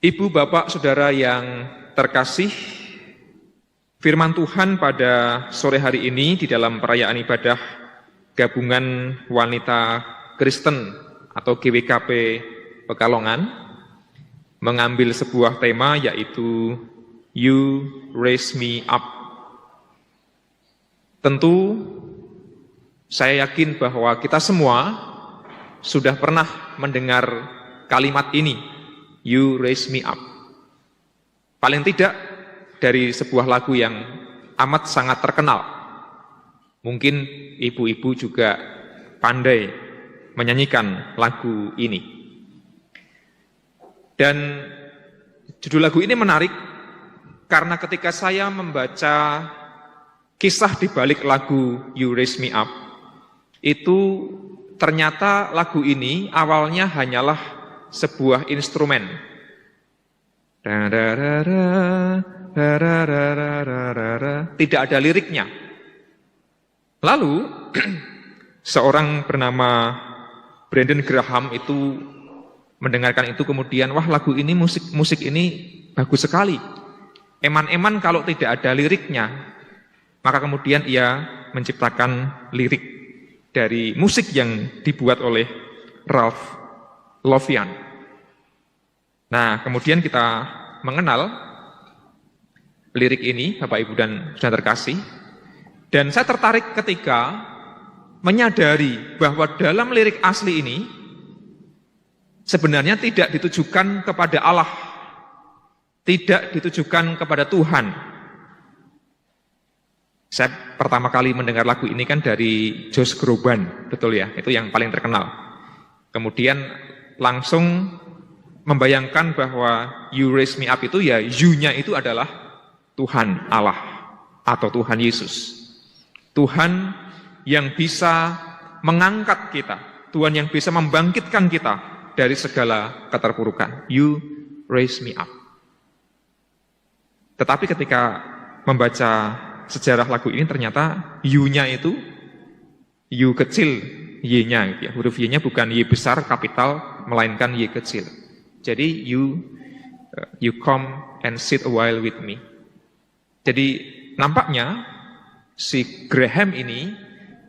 Ibu, Bapak, Saudara yang terkasih, firman Tuhan pada sore hari ini di dalam perayaan ibadah Gabungan Wanita Kristen atau GWKP Pekalongan mengambil sebuah tema yaitu You Raise Me Up. Tentu saya yakin bahwa kita semua sudah pernah mendengar kalimat ini, You Raise Me Up. Paling tidak dari sebuah lagu yang amat sangat terkenal. Mungkin ibu-ibu juga pandai menyanyikan lagu ini. Dan judul lagu ini menarik karena ketika saya membaca kisah di balik lagu You Raise Me Up, itu ternyata lagu ini awalnya hanyalah sebuah instrumen. Tidak ada liriknya. Lalu seorang bernama Brandon Graham itu mendengarkan itu, kemudian wah, lagu ini musik ini bagus sekali. Eman-eman kalau tidak ada liriknya. Maka kemudian ia menciptakan lirik dari musik yang dibuat oleh Ralph Lovian. Nah, kemudian kita mengenal lirik ini, Bapak Ibu dan Saudara terkasih. Dan saya tertarik ketika menyadari bahwa dalam lirik asli ini sebenarnya tidak ditujukan kepada Allah, tidak ditujukan kepada Tuhan. Saya pertama kali mendengar lagu ini kan dari Josh Groban, betul ya, itu yang paling terkenal. Kemudian langsung membayangkan bahwa You Raise Me Up itu ya you-nya itu adalah Tuhan Allah atau Tuhan Yesus. Tuhan yang bisa mengangkat kita, Tuhan yang bisa membangkitkan kita dari segala keterpurukan. You Raise Me Up. Tetapi ketika membaca sejarah lagu ini ternyata you-nya itu you kecil, Y-nya, ya. Huruf Y-nya bukan Y besar kapital, melainkan Y kecil. Jadi you come and sit a while with me. Jadi nampaknya si Graham ini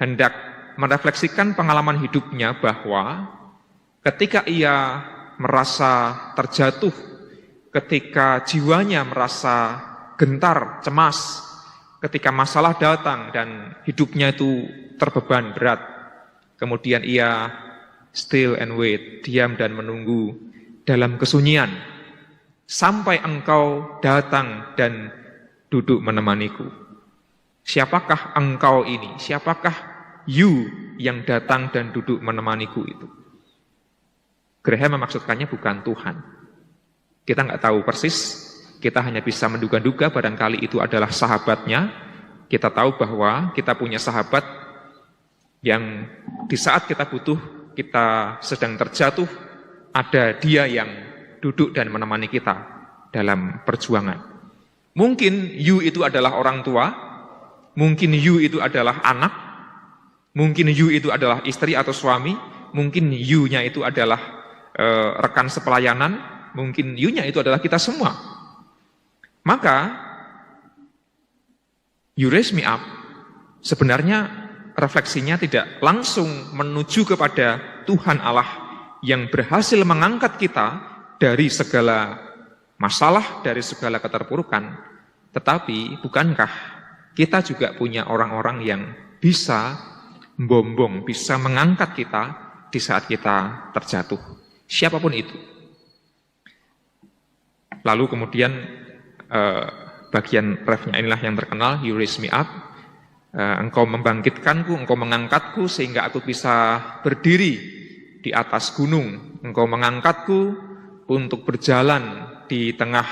hendak merefleksikan pengalaman hidupnya bahwa ketika ia merasa terjatuh, ketika jiwanya merasa gentar, cemas, ketika masalah datang dan hidupnya itu terbeban berat, kemudian ia still and wait, diam dan menunggu dalam kesunyian, sampai engkau datang dan duduk menemaniku. Siapakah engkau ini? Siapakah you yang datang dan duduk menemaniku itu? Graham memaksudkannya bukan Tuhan. Kita nggak tahu persis, kita hanya bisa menduga-duga barangkali itu adalah sahabatnya. Kita tahu bahwa kita punya sahabat yang di saat kita butuh, kita sedang terjatuh, ada dia yang duduk dan menemani kita dalam perjuangan. Mungkin you itu adalah orang tua, mungkin you itu adalah anak, mungkin you itu adalah istri atau suami, mungkin you-nya itu adalah rekan sepelayanan, mungkin you-nya itu adalah kita semua. Maka You Raise Me Up sebenarnya refleksinya tidak langsung menuju kepada Tuhan Allah yang berhasil mengangkat kita dari segala masalah, dari segala keterpurukan. Tetapi bukankah kita juga punya orang-orang yang bisa membombong, bisa mengangkat kita di saat kita terjatuh, siapapun itu. Lalu kemudian bagian refnya inilah yang terkenal, You Raise Me Up. Engkau membangkitkanku, engkau mengangkatku sehingga aku bisa berdiri di atas gunung. Engkau mengangkatku untuk berjalan di tengah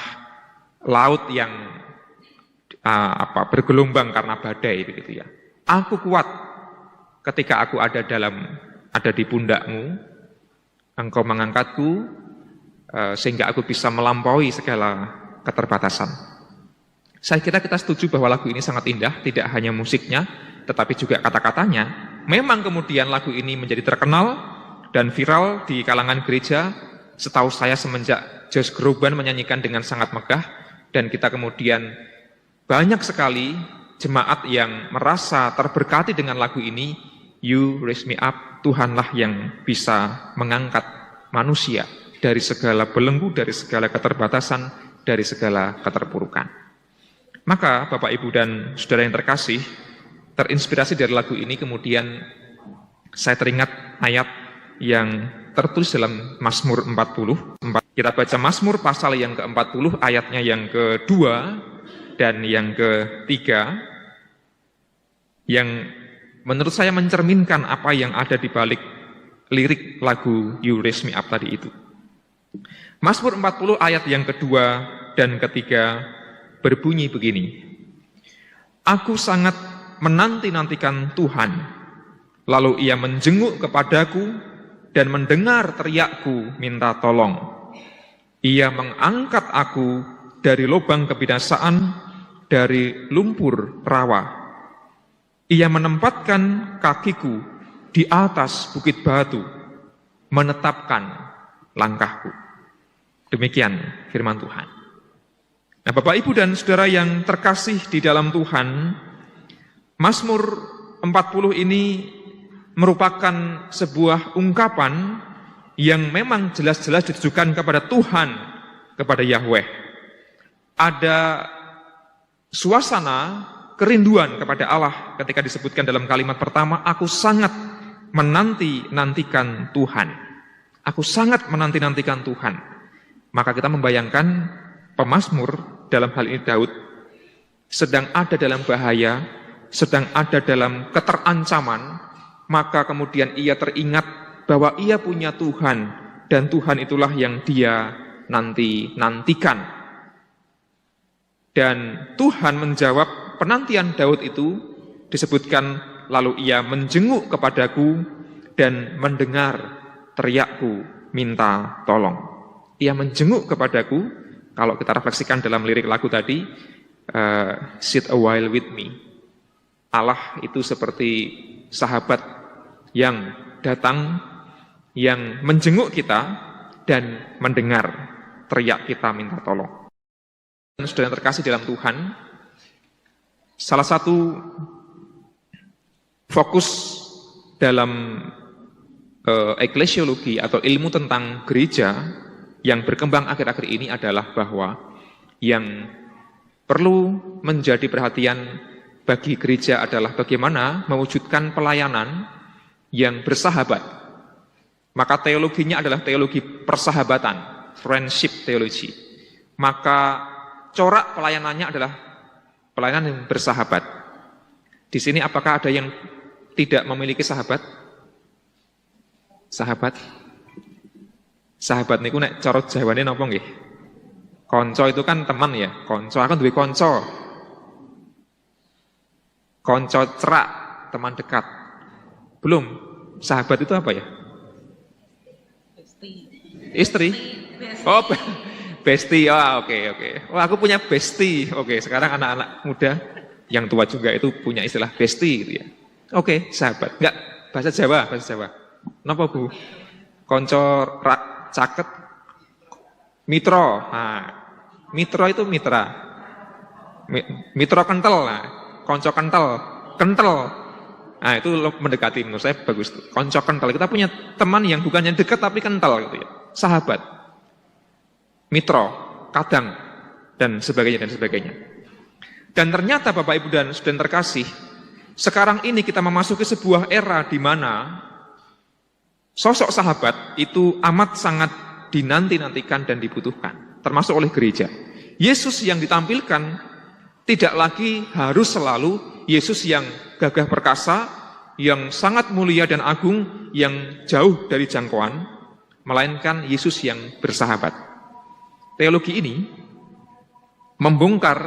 laut yang bergelombang karena badai, begitu ya. Aku kuat ketika aku ada di pundakmu. Engkau mengangkatku sehingga aku bisa melampaui segala keterbatasan. Saya kira kita setuju bahwa lagu ini sangat indah, tidak hanya musiknya, tetapi juga kata-katanya. Memang kemudian lagu ini menjadi terkenal dan viral di kalangan gereja, setahu saya semenjak Josh Groban menyanyikan dengan sangat megah, dan kita kemudian banyak sekali jemaat yang merasa terberkati dengan lagu ini, You Raise Me Up, Tuhanlah yang bisa mengangkat manusia dari segala belenggu, dari segala keterbatasan, dari segala keterpurukan. Maka Bapak Ibu dan Saudara yang terkasih, terinspirasi dari lagu ini kemudian saya teringat ayat yang tertulis dalam Mazmur 40. Kita baca Mazmur pasal yang ke-40, ayatnya yang kedua dan yang ketiga, yang menurut saya mencerminkan apa yang ada di balik lirik lagu You Raise Me Up tadi itu. Mazmur 40 ayat yang kedua dan ketiga berbunyi begini. Aku sangat menanti-nantikan Tuhan, lalu ia menjenguk kepadaku dan mendengar teriakku minta tolong. Ia mengangkat aku dari lubang kebinasaan, dari lumpur rawa. Ia menempatkan kakiku di atas bukit batu, menetapkan langkahku. Demikian firman Tuhan. Nah, Bapak Ibu dan Saudara yang terkasih di dalam Tuhan, Mazmur 40 ini merupakan sebuah ungkapan yang memang jelas-jelas ditujukan kepada Tuhan, kepada Yahweh. Ada suasana kerinduan kepada Allah ketika disebutkan dalam kalimat pertama, aku sangat menanti-nantikan Tuhan. Aku sangat menanti-nantikan Tuhan. Maka kita membayangkan pemazmur, dalam hal ini Daud, sedang ada dalam bahaya, sedang ada dalam keterancaman, maka kemudian ia teringat bahwa ia punya Tuhan, dan Tuhan itulah yang dia nanti-nantikan. Dan Tuhan menjawab penantian Daud itu, disebutkan, lalu ia menjenguk kepadaku dan mendengar teriakku minta tolong. Ia menjenguk kepadaku, kalau kita refleksikan dalam lirik lagu tadi, sit a while with me. Allah itu seperti sahabat yang datang, yang menjenguk kita dan mendengar teriak kita minta tolong. Saudara yang terkasih dalam Tuhan, salah satu fokus dalam eklesiologi atau ilmu tentang gereja yang berkembang akhir-akhir ini adalah bahwa yang perlu menjadi perhatian bagi gereja adalah bagaimana mewujudkan pelayanan yang bersahabat. Maka teologinya adalah teologi persahabatan, friendship theology. Maka corak pelayanannya adalah pelayanan yang bersahabat. Di sini apakah ada yang tidak memiliki sahabat? Sahabat niku nek cara Jawane napa nggih? Kanca itu kan teman ya, kanca akan duwe kanca. Kanca cerak, teman dekat. Belum, sahabat itu apa ya? Istri. Oh, bestie. Oke. Oh, aku punya bestie. Oke, sekarang anak-anak muda yang tua juga itu punya istilah bestie gitu ya. Oke, sahabat. Enggak, bahasa Jawa. Napa, Bu? Kanca caket, mitro. Nah, mitro itu mitra. Mitro kental. Nah, kanca kental. Nah, itu mendekati, menurut saya bagus. Kanca kental. Kita punya teman yang bukan yang dekat tapi kental gitu ya. Sahabat, mitro, kadang, dan sebagainya. Dan ternyata Bapak Ibu dan Saudara terkasih, sekarang ini kita memasuki sebuah era di mana sosok sahabat itu amat sangat dinanti-nantikan dan dibutuhkan, termasuk oleh gereja. Yesus yang ditampilkan tidak lagi harus selalu Yesus yang gagah perkasa, yang sangat mulia dan agung, yang jauh dari jangkauan, melainkan Yesus yang bersahabat. Teologi ini membongkar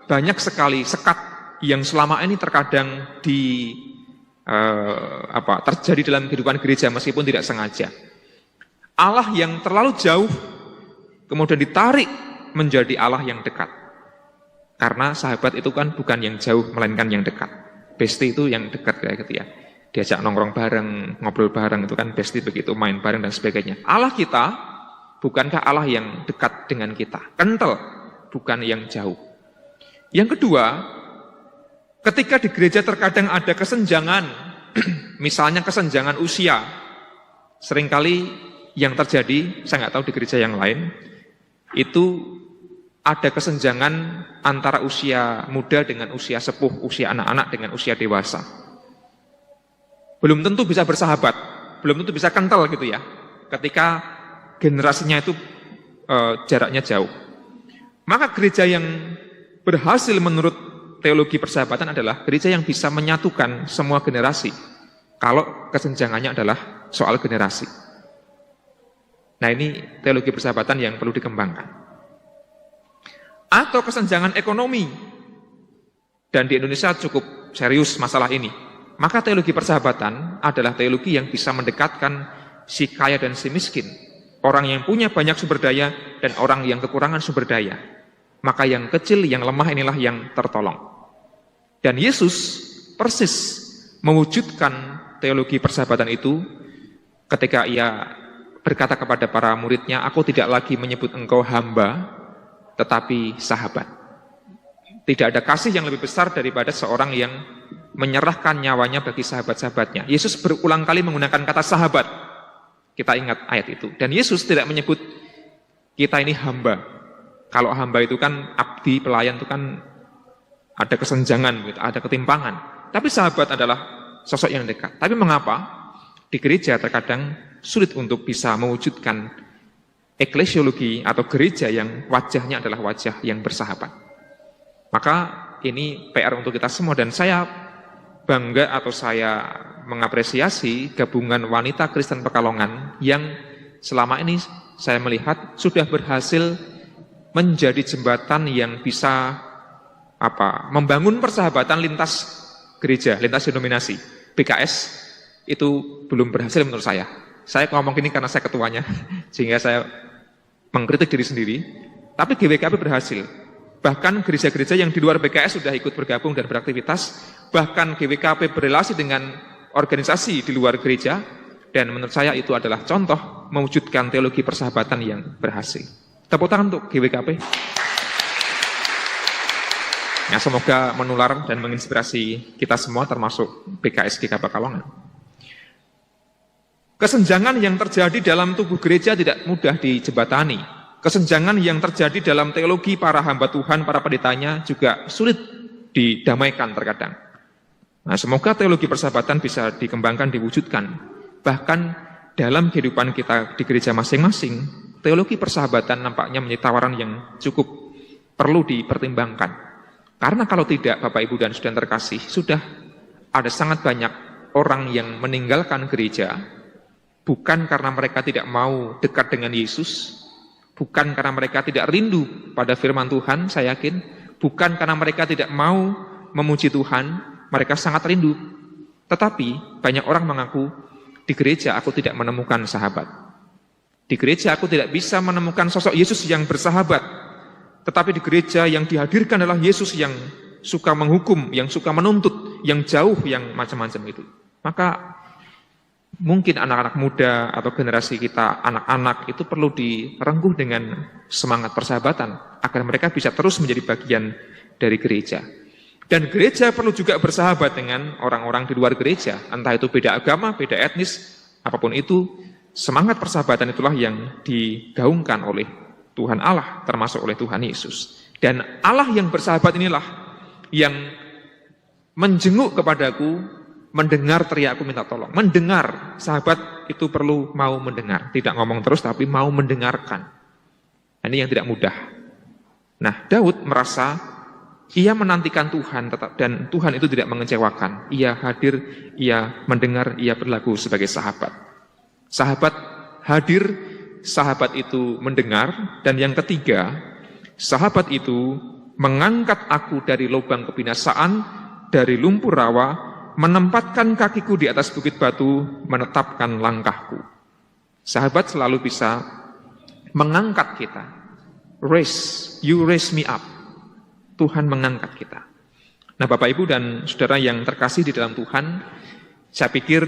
banyak sekali sekat yang selama ini terkadang terjadi dalam kehidupan gereja meskipun tidak sengaja. Allah yang terlalu jauh kemudian ditarik menjadi Allah yang dekat. Karena sahabat itu kan bukan yang jauh melainkan yang dekat. Bestie itu yang dekat kayak gitu ya. Diajak nongkrong bareng, ngobrol bareng, itu kan bestie begitu, main bareng dan sebagainya. Allah kita Bukankah Allah yang dekat dengan kita? Kental, bukan yang jauh. Yang kedua, ketika di gereja terkadang ada kesenjangan, misalnya kesenjangan usia, seringkali yang terjadi, saya nggak tahu di gereja yang lain, itu ada kesenjangan antara usia muda dengan usia sepuh, usia anak-anak dengan usia dewasa. Belum tentu bisa bersahabat, belum tentu bisa kental gitu ya, ketika generasinya itu jaraknya jauh. Maka gereja yang berhasil menurut teologi persahabatan adalah gereja yang bisa menyatukan semua generasi, kalau kesenjangannya adalah soal generasi. Nah, ini teologi persahabatan yang perlu dikembangkan. Atau kesenjangan ekonomi, dan di Indonesia cukup serius masalah ini. Maka teologi persahabatan adalah teologi yang bisa mendekatkan si kaya dan si miskin, orang yang punya banyak sumber daya dan orang yang kekurangan sumber daya. Maka yang kecil, yang lemah inilah yang tertolong. Dan Yesus persis mewujudkan teologi persahabatan itu ketika ia berkata kepada para muridnya, "Aku tidak lagi menyebut engkau hamba, tetapi sahabat." Tidak ada kasih yang lebih besar daripada seorang yang menyerahkan nyawanya bagi sahabat-sahabatnya. Yesus berulang kali menggunakan kata sahabat. Kita ingat ayat itu. Dan Yesus tidak menyebut kita ini hamba. Kalau hamba itu kan abdi, pelayan itu kan ada kesenjangan, ada ketimpangan. Tapi sahabat adalah sosok yang dekat. Tapi mengapa di gereja terkadang sulit untuk bisa mewujudkan eklesiologi atau gereja yang wajahnya adalah wajah yang bersahabat? Maka ini PR untuk kita semua, dan saya bangga atau saya mengapresiasi gabungan wanita Kristen Pekalongan yang selama ini saya melihat sudah berhasil menjadi jembatan yang bisa membangun persahabatan lintas gereja, lintas denominasi. BKS itu belum berhasil menurut saya. Saya ngomong ini karena saya ketuanya, sehingga saya mengkritik diri sendiri. Tapi GWKP berhasil. Bahkan gereja-gereja yang di luar BKS sudah ikut bergabung dan beraktivitas. Bahkan GWKP berrelasi dengan organisasi di luar gereja. Dan menurut saya itu adalah contoh mewujudkan teologi persahabatan yang berhasil. Tepuk tangan untuk GWKP. Ya, semoga menular dan menginspirasi kita semua, termasuk BKS GKP Pekalongan. Kesenjangan yang terjadi dalam tubuh gereja tidak mudah dijembatani. Kesenjangan yang terjadi dalam teologi para hamba Tuhan, para pendetanya juga sulit didamaikan terkadang. Nah, semoga teologi persahabatan bisa dikembangkan, diwujudkan. Bahkan dalam kehidupan kita di gereja masing-masing, teologi persahabatan nampaknya menjadi tawaran yang cukup perlu dipertimbangkan. Karena kalau tidak, Bapak Ibu dan saudara terkasih, sudah ada sangat banyak orang yang meninggalkan gereja, bukan karena mereka tidak mau dekat dengan Yesus, bukan karena mereka tidak rindu pada firman Tuhan, saya yakin, bukan karena mereka tidak mau memuji Tuhan, mereka sangat rindu. Tetapi banyak orang mengaku, di gereja aku tidak menemukan sahabat. Di gereja aku tidak bisa menemukan sosok Yesus yang bersahabat. Tetapi di gereja yang dihadirkan adalah Yesus yang suka menghukum, yang suka menuntut, yang jauh, yang macam-macam itu. Maka mungkin anak-anak muda atau generasi kita, anak-anak itu perlu direngkuh dengan semangat persahabatan agar mereka bisa terus menjadi bagian dari gereja. Dan gereja perlu juga bersahabat dengan orang-orang di luar gereja, entah itu beda agama, beda etnis, apapun itu. Semangat persahabatan itulah yang digaungkan oleh Tuhan Allah, termasuk oleh Tuhan Yesus. Dan Allah yang bersahabat inilah yang menjenguk kepadaku, mendengar teriakku minta tolong. Mendengar, sahabat itu perlu mau mendengar. Tidak ngomong terus, tapi mau mendengarkan. Ini yang tidak mudah. Nah, Daud merasa ia menantikan Tuhan, dan Tuhan itu tidak mengecewakan. Ia hadir, ia mendengar, ia berlaku sebagai sahabat. Sahabat hadir, sahabat itu mendengar, dan yang ketiga, sahabat itu mengangkat aku dari lubang kebinasaan, dari lumpur rawa, menempatkan kakiku di atas bukit batu, menetapkan langkahku. Sahabat selalu bisa mengangkat kita. You raise me up. Tuhan mengangkat kita. Nah, Bapak Ibu dan saudara yang terkasih di dalam Tuhan, saya pikir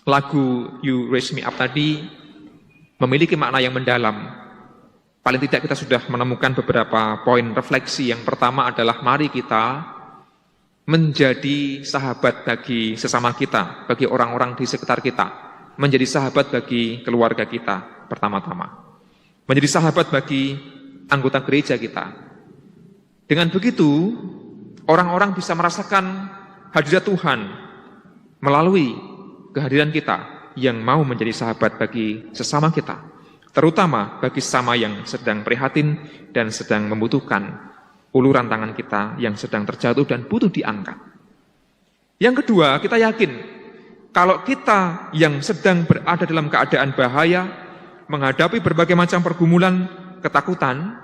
lagu You Raise Me Up tadi memiliki makna yang mendalam. Paling tidak kita sudah menemukan beberapa poin refleksi. Yang pertama adalah mari kita menjadi sahabat bagi sesama kita, bagi orang-orang di sekitar kita, menjadi sahabat bagi keluarga kita pertama-tama, menjadi sahabat bagi anggota gereja kita. Dengan begitu, orang-orang bisa merasakan hadirat Tuhan melalui kehadiran kita yang mau menjadi sahabat bagi sesama kita, terutama bagi sesama yang sedang prihatin dan sedang membutuhkan uluran tangan kita, yang sedang terjatuh dan butuh diangkat. Yang kedua, kita yakin kalau kita yang sedang berada dalam keadaan bahaya, menghadapi berbagai macam pergumulan, ketakutan,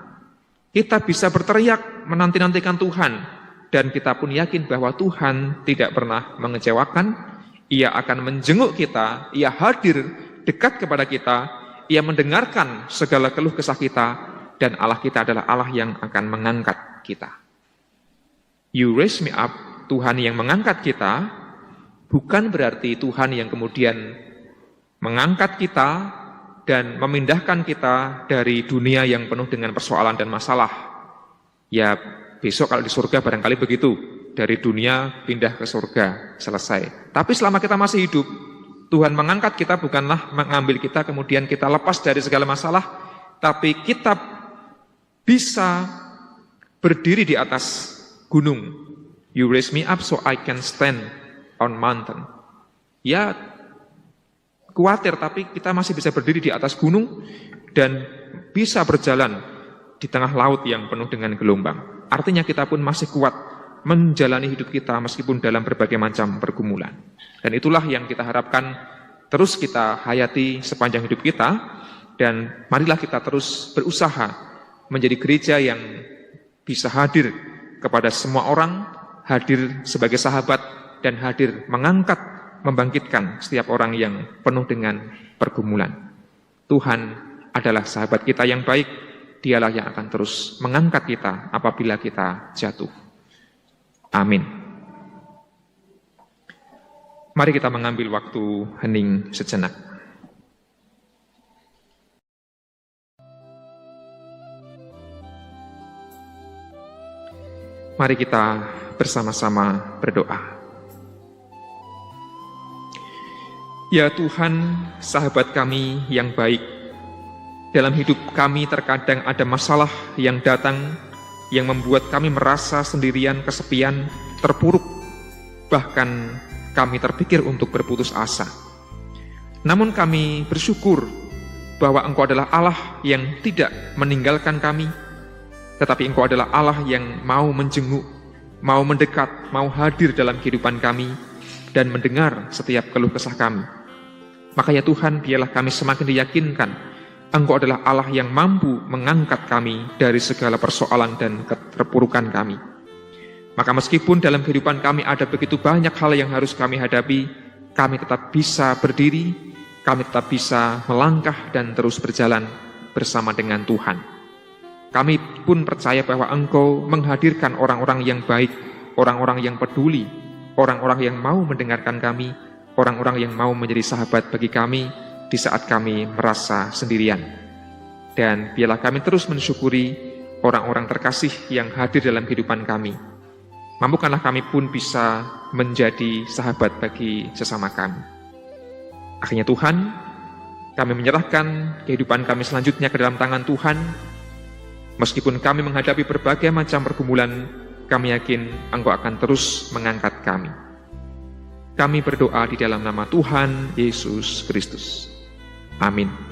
kita bisa berteriak menanti-nantikan Tuhan, dan kita pun yakin bahwa Tuhan tidak pernah mengecewakan. Ia akan menjenguk kita, Ia hadir dekat kepada kita, Ia mendengarkan segala keluh kesah kita, dan Allah kita adalah Allah yang akan mengangkat kita. You raise me up, Tuhan yang mengangkat kita, bukan berarti Tuhan yang kemudian mengangkat kita dan memindahkan kita dari dunia yang penuh dengan persoalan dan masalah. Ya, besok kalau di surga barangkali begitu, dari dunia pindah ke surga, selesai. Tapi selama kita masih hidup, Tuhan mengangkat kita bukanlah mengambil kita kemudian kita lepas dari segala masalah, tapi kita bisa berdiri di atas gunung. You raise me up so I can stand on mountain. Ya, khawatir, tapi kita masih bisa berdiri di atas gunung dan bisa berjalan di tengah laut yang penuh dengan gelombang. Artinya kita pun masih kuat menjalani hidup kita meskipun dalam berbagai macam pergumulan. Dan itulah yang kita harapkan terus kita hayati sepanjang hidup kita, dan marilah kita terus berusaha menjadi gereja yang bisa hadir kepada semua orang, hadir sebagai sahabat, dan hadir mengangkat, membangkitkan setiap orang yang penuh dengan pergumulan. Tuhan adalah sahabat kita yang baik, Dialah yang akan terus mengangkat kita apabila kita jatuh. Amin. Mari kita mengambil waktu hening sejenak. Mari kita bersama-sama berdoa. Ya Tuhan, sahabat kami yang baik, dalam hidup kami terkadang ada masalah yang datang yang membuat kami merasa sendirian, kesepian, terpuruk, bahkan kami terpikir untuk berputus asa. Namun kami bersyukur bahwa Engkau adalah Allah yang tidak meninggalkan kami, tetapi Engkau adalah Allah yang mau menjenguk, mau mendekat, mau hadir dalam kehidupan kami, dan mendengar setiap keluh kesah kami. Maka ya Tuhan, biarlah kami semakin diyakinkan Engkau adalah Allah yang mampu mengangkat kami dari segala persoalan dan keterpurukan kami. Maka meskipun dalam kehidupan kami ada begitu banyak hal yang harus kami hadapi, kami tetap bisa berdiri, kami tetap bisa melangkah dan terus berjalan bersama dengan Tuhan. Kami pun percaya bahwa Engkau menghadirkan orang-orang yang baik, orang-orang yang peduli, orang-orang yang mau mendengarkan kami, orang-orang yang mau menjadi sahabat bagi kami di saat kami merasa sendirian. Dan biarlah kami terus mensyukuri orang-orang terkasih yang hadir dalam kehidupan kami. Mampukanlah kami pun bisa menjadi sahabat bagi sesama kami. Akhirnya Tuhan, kami menyerahkan kehidupan kami selanjutnya ke dalam tangan Tuhan. Meskipun kami menghadapi berbagai macam pergumulan, kami yakin Engkau akan terus mengangkat kami. Kami berdoa di dalam nama Tuhan Yesus Kristus. Amin.